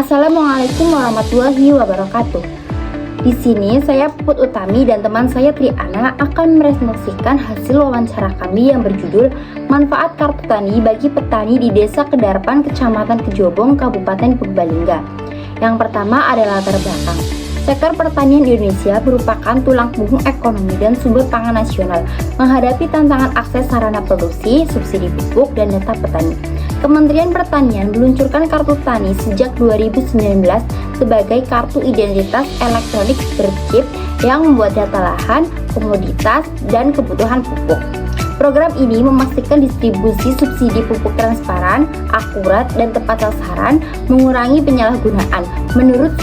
Assalamualaikum warahmatullahi wabarakatuh. Di sini saya Puput Utami dan teman saya Triana akan meresensikan hasil wawancara kami yang berjudul Manfaat Kartu Tani bagi Petani di Desa Kedarpan, Kecamatan Kejobong, Kabupaten Purbalingga. Yang pertama adalah latar belakang. Sektor pertanian Indonesia merupakan tulang punggung ekonomi dan sumber pangan nasional, menghadapi tantangan akses sarana produksi, subsidi pupuk, dan data petani. Kementerian Pertanian meluncurkan Kartu Tani sejak 2019 sebagai kartu identitas elektronik berchip yang membuat data lahan, komoditas, dan kebutuhan pupuk. Program ini memastikan distribusi subsidi pupuk transparan, akurat, dan tepat sasaran, mengurangi penyalahgunaan, menurut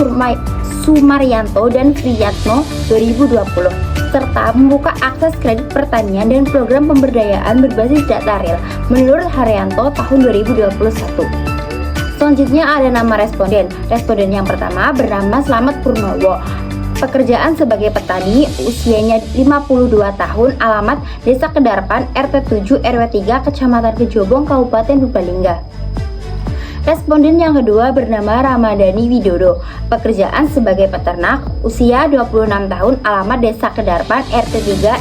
Sumaryanto dan Friyatno 2020, serta membuka akses kredit pertanian dan program pemberdayaan berbasis data real, menurut Haryanto tahun 2021. Selanjutnya ada nama responden. Responden yang pertama bernama Slamet Purnowo. Pekerjaan sebagai petani, usianya 52 tahun, alamat Desa Kedarpan, RT 7 RW 3, Kecamatan Kejobong, Kabupaten Purbalingga. Responden yang kedua bernama Ramadhani Widodo. Pekerjaan sebagai peternak, usia 26 tahun, alamat Desa Kedarpan, RT 7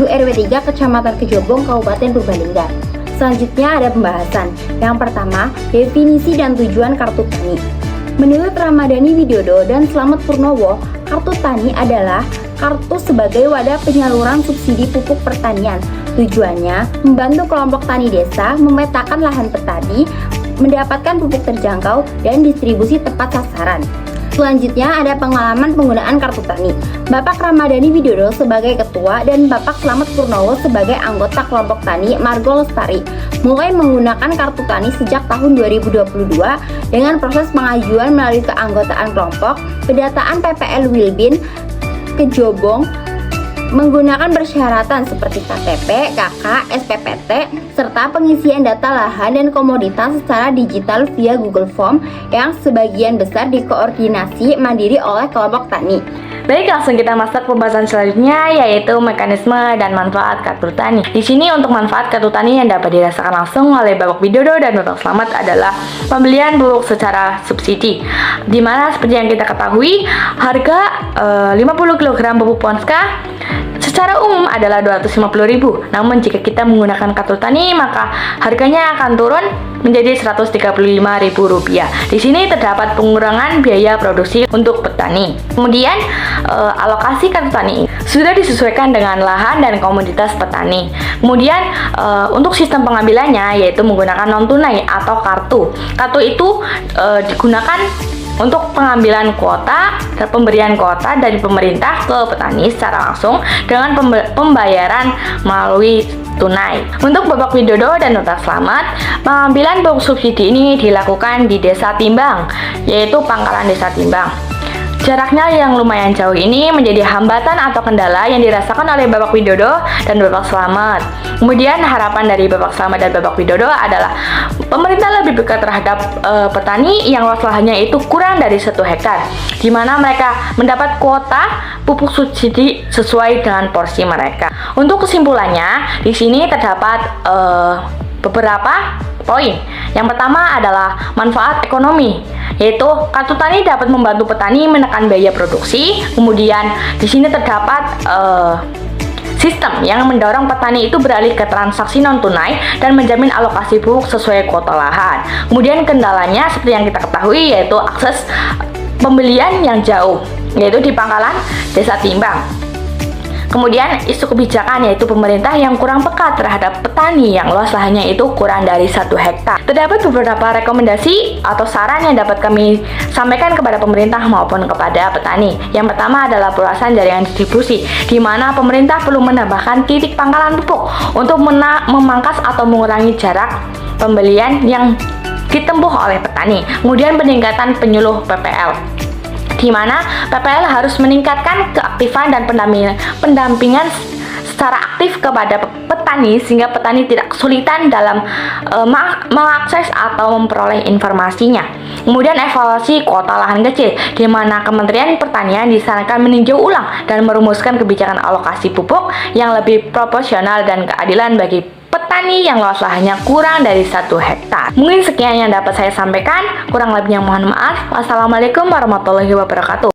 RW 3, Kecamatan Kejobong, Kabupaten Purbalingga. Selanjutnya ada pembahasan. Yang pertama, definisi dan tujuan kartu tani. Menurut Ramadhani Widodo dan Slamet Purnowo, kartu tani adalah kartu sebagai wadah penyaluran subsidi pupuk pertanian. Tujuannya membantu kelompok tani desa memetakan lahan petani, mendapatkan pupuk terjangkau, dan distribusi tepat sasaran. Selanjutnya ada pengalaman penggunaan kartu tani. Bapak Ramadhani Widodo sebagai ketua dan Bapak Slamet Purnowo sebagai anggota kelompok tani Margo Lestari mulai menggunakan kartu tani sejak tahun 2022 dengan proses pengajuan melalui keanggotaan kelompok, pendataan PPL Wilbin Kejobong, menggunakan persyaratan seperti KTP, KK, SPPT, serta pengisian data lahan dan komoditas secara digital via Google Form yang sebagian besar dikoordinasi mandiri oleh kelompok tani. Baik, langsung kita masuk pembahasan selanjutnya, yaitu mekanisme dan manfaat kartu tani. Di sini untuk manfaat kartu tani yang dapat dirasakan langsung oleh Bapak Widodo dan Bapak Slamet adalah pembelian pupuk secara subsidi. Dimana seperti yang kita ketahui, harga 50 kg pupuk Ponska secara umum adalah 250.000. Namun jika kita menggunakan kartu tani, maka harganya akan turun menjadi Rp135.000. Di sini terdapat pengurangan biaya produksi untuk petani. Kemudian alokasi kartu tani sudah disesuaikan dengan lahan dan komoditas petani. Kemudian untuk sistem pengambilannya yaitu menggunakan non tunai atau kartu. Kartu itu digunakan untuk pengambilan kuota dan pemberian kuota dari pemerintah ke petani secara langsung dengan pembayaran melalui tunai. Untuk Bapak Widodo dan Bapak Slamet, pengambilan pupuk subsidi ini dilakukan di Desa Timbang, yaitu Pangkalan Desa Timbang. Jaraknya yang lumayan jauh ini menjadi hambatan atau kendala yang dirasakan oleh Bapak Widodo dan Bapak Slamet. Kemudian harapan dari Bapak Slamet dan Bapak Widodo adalah pemerintah lebih dekat terhadap petani yang luas lahannya itu kurang dari 1 hektar, di mana mereka mendapat kuota pupuk subsidi sesuai dengan porsi mereka. Untuk kesimpulannya, di sini terdapat beberapa poin. Yang pertama adalah manfaat ekonomi, yaitu kartu tani dapat membantu petani menekan biaya produksi. Kemudian di sini terdapat sistem yang mendorong petani itu beralih ke transaksi non tunai dan menjamin alokasi pupuk sesuai kuota lahan. Kemudian kendalanya seperti yang kita ketahui yaitu akses pembelian yang jauh, yaitu di Pangkalan Desa Timbang. Kemudian isu kebijakan yaitu pemerintah yang kurang peka terhadap petani yang luas lahannya itu kurang dari 1 hektar. Terdapat beberapa rekomendasi atau saran yang dapat kami sampaikan kepada pemerintah maupun kepada petani. Yang pertama adalah perluasan jaringan distribusi, di mana pemerintah perlu menambahkan titik pangkalan pupuk untuk memangkas atau mengurangi jarak pembelian yang ditempuh oleh petani. Kemudian peningkatan penyuluh PPL, di mana PPL harus meningkatkan keaktifan dan pendampingan secara aktif kepada petani sehingga petani tidak kesulitan dalam mengakses atau memperoleh informasinya. Kemudian evaluasi kuota lahan kecil, di mana Kementerian Pertanian disarankan meninjau ulang dan merumuskan kebijakan alokasi pupuk yang lebih proporsional dan keadilan bagi petani yang luas lahannya kurang dari 1 hektar. Mungkin sekian yang dapat saya sampaikan, kurang lebihnya mohon maaf. Wassalamualaikum warahmatullahi wabarakatuh.